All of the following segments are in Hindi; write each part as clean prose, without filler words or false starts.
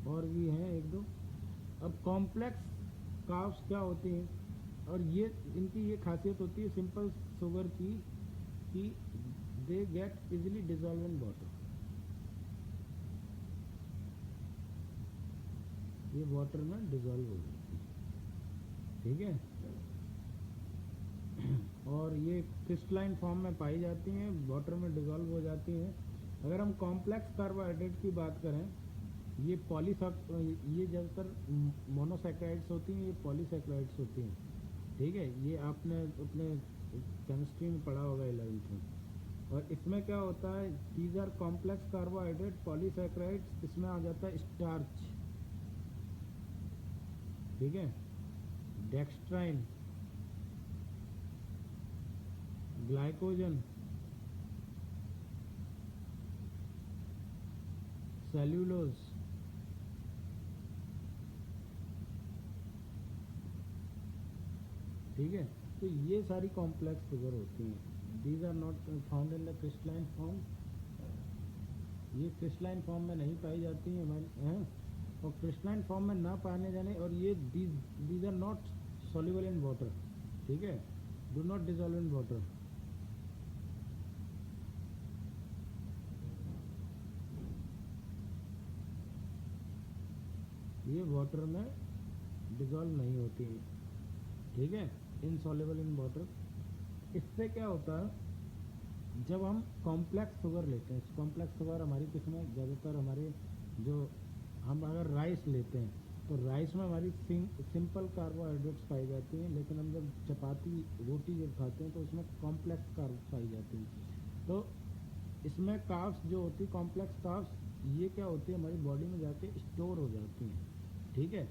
और भी हैं एक दो। अब कॉम्प्लेक्स कार्ब्स क्या होते हैं, और ये इनकी ये खासियत होती है सिंपल शुगर की कि they get easily dissolve in water. ये वाटर में डिजॉल्व हो जाती है, ठीक है। और ये क्रिस्टलाइन फॉर्म में पाई जाती हैं, वाटर में डिजॉल्व हो जाती हैं। अगर हम कॉम्प्लेक्स कार्बोहाइड्रेट की बात करें, ये ये ज़्यादातर मोनोसैकेराइड्स होती हैं, ये पॉलीसैकेराइड्स होती हैं, ठीक है। ये आपने अपने केमिस्ट्री में पढ़ा होगा 11th में। और इसमें क्या होता है, these are complex carbohydrate polysaccharides, इसमें आ जाता है स्टार्च, ठीक है, डेक्स्ट्राइन, ग्लाइकोजन, सेल्यूलोज, ठीक है। तो ये सारी कॉम्प्लेक्स शुगर होती हैं। These are not found in the crystalline form, ये क्रिस्टलाइन फॉर्म में नहीं पाई जाती हैं हमारे हैं। और क्रिस्टलाइन फॉर्म में ना पाने जाने, और ये these are not soluble in water, ठीक है, do not dissolve in water. ये वाटर में डिजॉल्व नहीं होती हैं, ठीक है, इनसॉल्युबल इन वाटर। इससे क्या होता है, जब हम कॉम्प्लेक्स शुगर लेते हैं, कॉम्प्लेक्स शुगर हमारी किसमें, ज़्यादातर हमारे जो हम अगर राइस लेते हैं तो राइस में हमारी सिंपल कार्बोहाइड्रेट्स पाई जाती हैं, लेकिन हम जब चपाती रोटी जब खाते हैं तो उसमें कॉम्प्लेक्स कार्ब्स पाई जाती हैं। तो इसमें कार्ब्स जो होती है, कॉम्प्लेक्स कार्ब्स, ये क्या होती है, हमारी बॉडी में जाके स्टोर हो जाती हैं, ठीक है।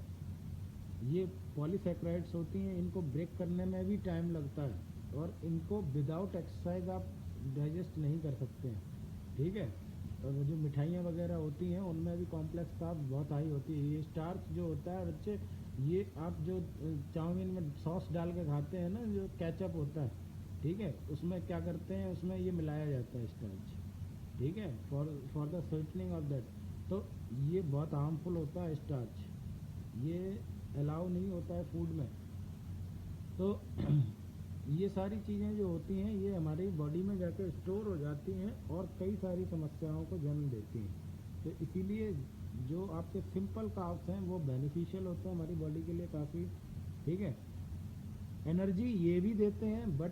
ये पॉलीसैकेराइड्स होती हैं, इनको ब्रेक करने में भी टाइम लगता है, और इनको विदाउट एक्सरसाइज आप डाइजेस्ट नहीं कर सकते हैं, ठीक है। और जो मिठाइयाँ वगैरह होती हैं उनमें भी कॉम्प्लेक्स कार्ब्स बहुत हाई होती है। ये स्टार्च जो होता है बच्चे, ये आप जो चाउमीन में सॉस डाल के खाते हैं ना, जो केचप होता है, ठीक है, उसमें क्या करते हैं, उसमें ये मिलाया जाता है स्टार्च, ठीक है, for the sweetening of that. तो ये बहुत हार्मफुल होता है स्टार्च, ये अलाउ नहीं होता है फूड में। तो ये सारी चीज़ें जो होती हैं ये हमारी बॉडी में जाकर स्टोर हो जाती हैं और कई सारी समस्याओं को जन्म देती हैं। तो इसीलिए जो आपके सिंपल कार्ब्स हैं वो बेनिफिशियल होते हैं हमारी बॉडी के लिए काफ़ी, ठीक है। एनर्जी ये भी देते हैं, बट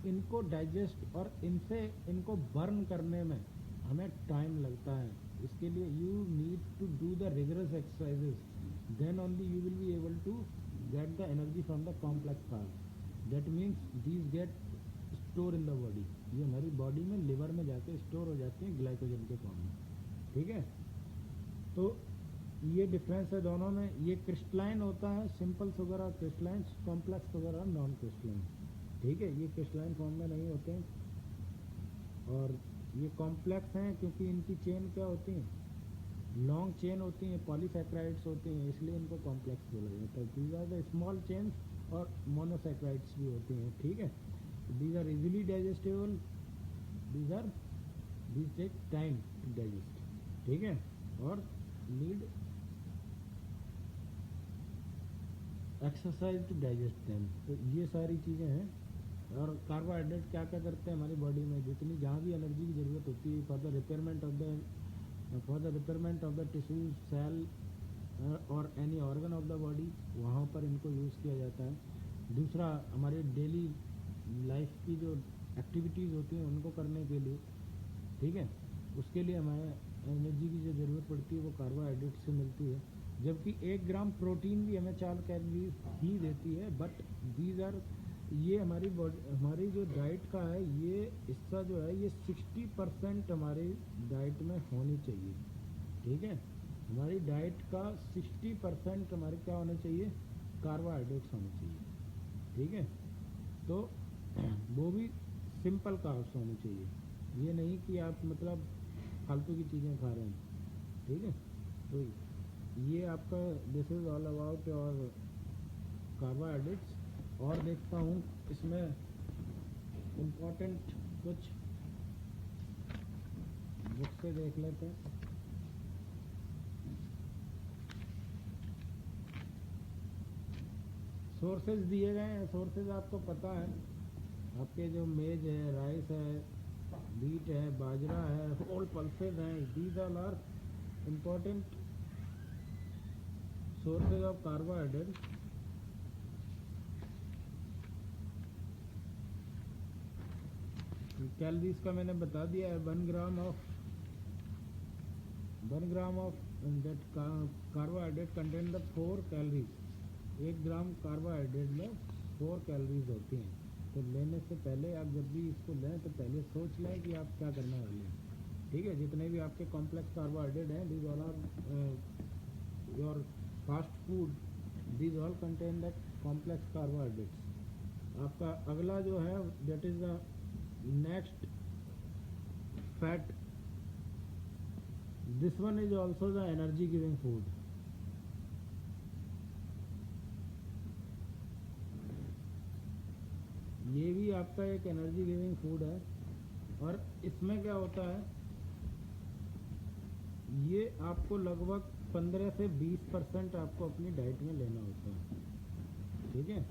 इनको डाइजेस्ट और इनको बर्न करने में हमें टाइम लगता है। इसके लिए you need to do the rigorous exercises, then only you will be able to get the energy from the complex carbs. That means these get store in the body. ये हमारी बॉडी में लिवर में जाके स्टोर हो जाती हैं ग्लाइकोजन के फॉर्म में, ठीक है। तो ये डिफरेंस है दोनों में। ये क्रिस्टलाइन होता है सिंपल शुगर और क्रिस्टलाइन, कॉम्प्लेक्स शुगर और नॉन क्रिस्टलाइन, ठीक है। ये क्रिस्टलाइन फॉर्म में नहीं होते हैं, और ये कॉम्प्लेक्स हैं क्योंकि इनकी चेन क्या होती हैं, लॉन्ग चेन होती हैं, पॉलीसैकेराइड्स होती हैं, इसलिए इनको कॉम्प्लेक्स बोला जाता है। These are the small chains, और मोनोसैकेराइड्स भी होती हैं, ठीक है। These are easily digestible, these take time to digest, ठीक है, और need exercise to digest them. तो ये सारी चीज़ें हैं। और कार्बोहाइड्रेट क्या क्या करते हैं हमारी बॉडी में, जितनी जहाँ भी एनर्जी की ज़रूरत होती है for the repairment of the tissues, cell और any organ of the body, वहाँ पर इनको यूज़ किया जाता है। दूसरा, हमारी डेली लाइफ की जो एक्टिविटीज़ होती हैं उनको करने के लिए, ठीक है, उसके लिए हमें एनर्जी की जो ज़रूरत पड़ती है वो कार्बोहाइड्रेट से मिलती है। जबकि 1 ग्राम प्रोटीन भी हमें 4 कैलोरी ही देती है, बट दीज आर, ये हमारी जो डाइट का है, ये हिस्सा जो है ये 60% हमारी डाइट में होनी चाहिए, ठीक है। हमारी डाइट का 60% हमारे क्या होने चाहिए, कार्बोहाइड्रेट्स होने चाहिए, ठीक है। तो वो भी सिंपल कार्ब्स होने चाहिए, ये नहीं कि आप मतलब फालतू की चीज़ें खा रहे हैं, ठीक है। तो ये आपका this is all about your carbohydrates. और देखता हूँ इसमें इम्पोर्टेंट कुछ बुक से देख लेते हैं। सोर्सेज दिए गए हैं, सोर्सेज आपको पता है, आपके जो मेज है, राइस है, बीट है, बाजरा है, होल पल्सेज हैं, these all are important sources of carbohydrate. Calories का मैंने बता दिया है, 1 gram of that carbohydrate content the 4 calories. 1 gram carbohydrate में 4 कैलोरीज होती हैं। तो लेने से पहले आप जब भी इसको लें तो पहले सोच लें कि आप क्या करने वाले हैं, ठीक है। जितने भी आपके कॉम्प्लेक्स कार्बोहाइड्रेट हैं, these all are your fast food, these all contain that complex carbohydrates. आपका अगला जो है that is the next fat. This one is also the energy giving food. ये भी आपका एक एनर्जी गिविंग फूड है। और इसमें क्या होता है, ये आपको लगभग 15 से 20% आपको अपनी डाइट में लेना होता है, ठीक है।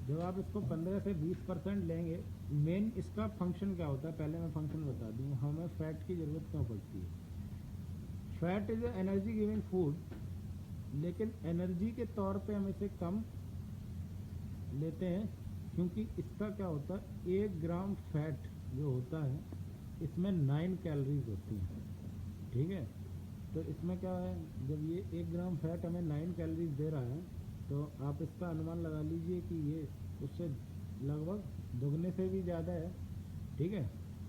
जब आप इसको 15 से 20% लेंगे, मेन इसका फंक्शन क्या होता है, पहले मैं फंक्शन बता दूँ, हमें फैट की ज़रूरत क्यों पड़ती है। Fat is energy giving food, लेकिन एनर्जी के तौर पे हम इसे कम लेते हैं, क्योंकि इसका क्या होता है, 1 ग्राम फैट जो होता है इसमें 9 कैलोरीज होती हैं, ठीक है। तो इसमें क्या है, जब ये 1 ग्राम फैट हमें 9 कैलोरीज दे रहा है, तो आप इसका अनुमान लगा लीजिए कि ये उससे लगभग दुगने से भी ज़्यादा है, ठीक है।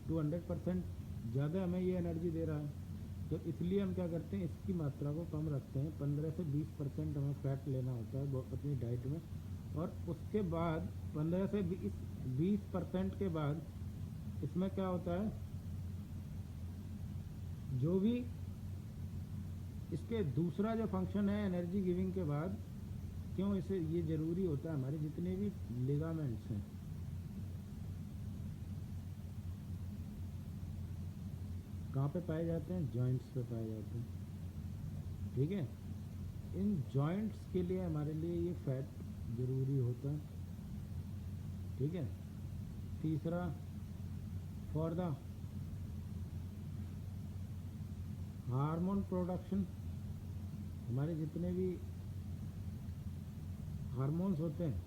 200% ज़्यादा हमें ये एनर्जी दे रहा है। तो इसलिए हम क्या करते हैं, इसकी मात्रा को कम रखते हैं। 15 से 20% हमें फैट लेना होता है अपनी डाइट में। और उसके बाद 15 से 20% के बाद इसमें क्या होता है, जो भी इसके दूसरा जो फंक्शन है एनर्जी गिविंग के बाद, क्यों इसे ये ज़रूरी होता है, हमारे जितने भी लिगामेंट्स हैं, कहाँ पे पाए जाते हैं, जॉइंट्स पे पाए जाते हैं, ठीक है। इन जॉइंट्स के लिए हमारे लिए ये फैट ज़रूरी होता है, ठीक है। तीसरा, फॉर द हार्मोन प्रोडक्शन, हमारे जितने भी हार्मोन्स होते हैं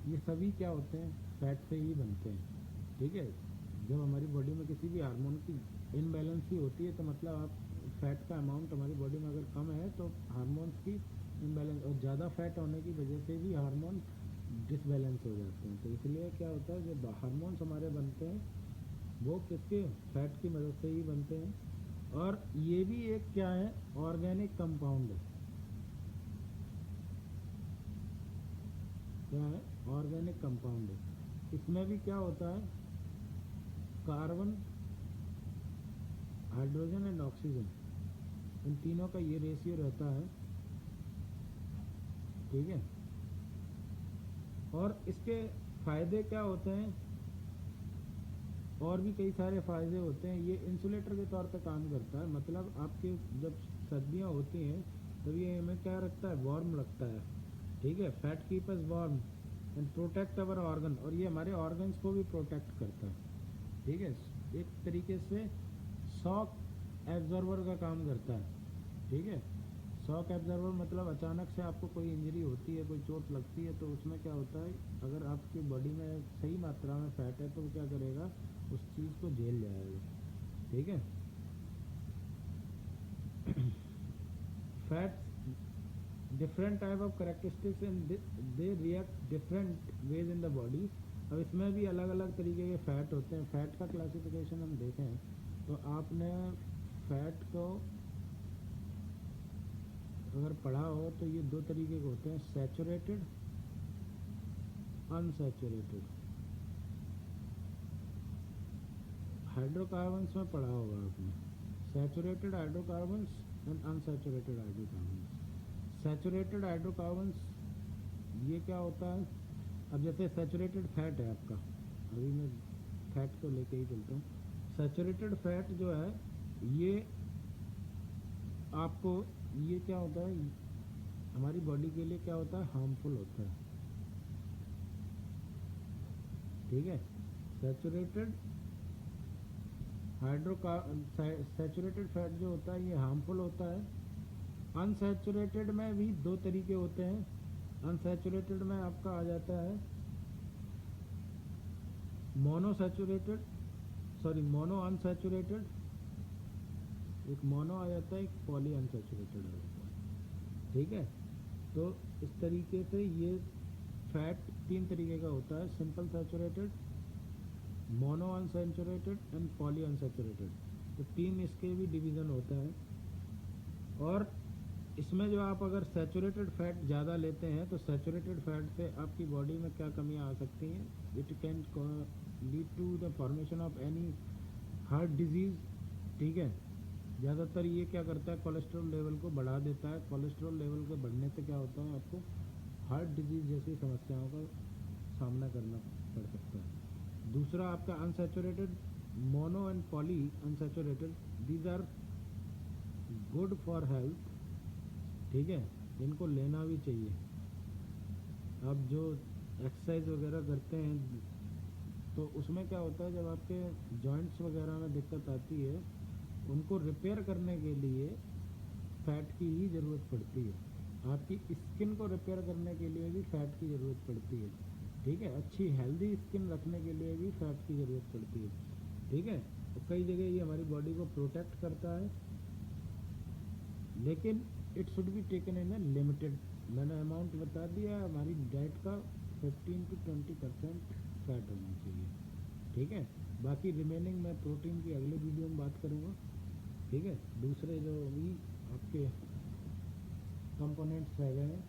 ये सभी क्या होते हैं, फैट से ही बनते हैं, ठीक है। जब हमारी बॉडी में किसी भी हार्मोन की इनबैलेंसी होती है, तो मतलब आप फैट का अमाउंट हमारी बॉडी में अगर कम है तो हार्मोन्स की इनबैलेंस, और ज़्यादा फैट होने की वजह से भी हार्मोन डिसबैलेंस हो जाते हैं। तो इसलिए क्या होता है, जो हार्मोन्स हमारे बनते हैं वो किसके, फैट की मदद से ही बनते हैं। और ये भी एक क्या है, ऑर्गेनिक कंपाउंड है। क्या है, ऑर्गेनिक कंपाउंड है। इसमें भी क्या होता है, कार्बन, हाइड्रोजन एंड ऑक्सीजन, इन तीनों का ये रेशियो रहता है, ठीक है। और इसके फ़ायदे क्या होते हैं, और भी कई सारे फ़ायदे होते हैं। ये इंसुलेटर के तौर पे काम करता है, मतलब आपके जब सर्दियाँ होती हैं तो ये हमें क्या रखता है, वार्म रखता है, ठीक है। Fat keep us warm and protect our organ, और ये हमारे ऑर्गन्स को भी प्रोटेक्ट करता है, ठीक है। एक तरीके से शॉक एब्जॉर्बर का काम करता है, ठीक है। शॉक एब्जॉर्बर मतलब अचानक से आपको कोई इंजरी होती है, कोई चोट लगती है, तो उसमें क्या होता है, अगर आपकी बॉडी में सही मात्रा में फैट है तो वो क्या करेगा, उस चीज़ को झेल जाएगा, ठीक है। Fats different type of characteristics and they react different ways in the body. अब इसमें भी अलग अलग तरीके के फ़ैट होते हैं। फ़ैट का क्लासिफिकेशन हम देखें तो आपने फ़ैट को अगर पढ़ा हो तो ये 2 तरीके के होते हैं, सैचुरेटेड, अनसैचुरेटेड। हाइड्रोकार्बन्स में पढ़ा होगा आपने, saturated hydrocarbons and unsaturated hydrocarbons. Saturated hydrocarbons ये क्या होता है, अब जैसे सैचुरेटेड फैट है आपका, अभी मैं फैट को लेके ही चलता हूँ। सैचुरेटेड फैट जो है, ये आपको, ये क्या होता है, हमारी बॉडी के लिए क्या होता है, हार्मफुल होता है। ठीक है, सैचुरेटेड सैचुरेटेड फैट जो होता है ये हार्मफुल होता है। अनसैचुरेटेड में भी दो तरीके होते हैं। अनसैचुरेटेड में आपका आ जाता है मोनोसैचुरेटेड, सॉरी मोनो अनसैचुरेटेड, एक मोनो आ जाता है, एक पॉली अनसैचुरेटेड आ जाता है। ठीक है, तो इस तरीके से ये फैट तीन तरीके का होता है, simple saturated, mono unsaturated and poly unsaturated. तो तीन इसके भी डिवीज़न होते हैं। और इसमें जो आप अगर सैचुरेटेड फैट ज़्यादा लेते हैं तो सैचुरेटेड फैट से आपकी बॉडी में क्या कमियां आ सकती हैं, it can lead to the formation of any heart disease. ठीक है, ज़्यादातर ये क्या करता है, कोलेस्ट्रॉल लेवल को बढ़ा देता है। कोलेस्ट्रॉल लेवल के बढ़ने से क्या होता है, आपको हार्ट डिजीज़ जैसी समस्याओं का सामना करना पड़ सकता है। दूसरा आपका unsaturated, mono and poly unsaturated, these are good for health. ठीक है, इनको लेना भी चाहिए। आप जो एक्सरसाइज वगैरह करते हैं तो उसमें क्या होता है, जब आपके जॉइंट्स वगैरह में दिक्कत आती है उनको रिपेयर करने के लिए फैट की ही ज़रूरत पड़ती है। आपकी स्किन को रिपेयर करने के लिए भी फैट की ज़रूरत पड़ती है। ठीक है, अच्छी हेल्दी स्किन रखने के लिए भी फैट की ज़रूरत पड़ती है। ठीक है, तो कई जगह ये हमारी बॉडी को प्रोटेक्ट करता है, लेकिन it should be taken in A limited. मैंने अमाउंट बता दिया, हमारी डाइट का 15 to 20% फैट होना चाहिए। ठीक है, बाकी रिमेनिंग मैं प्रोटीन की अगले वीडियो में बात करूँगा। ठीक है, दूसरे जो भी आपके कंपोनेंट्स रह गए हैं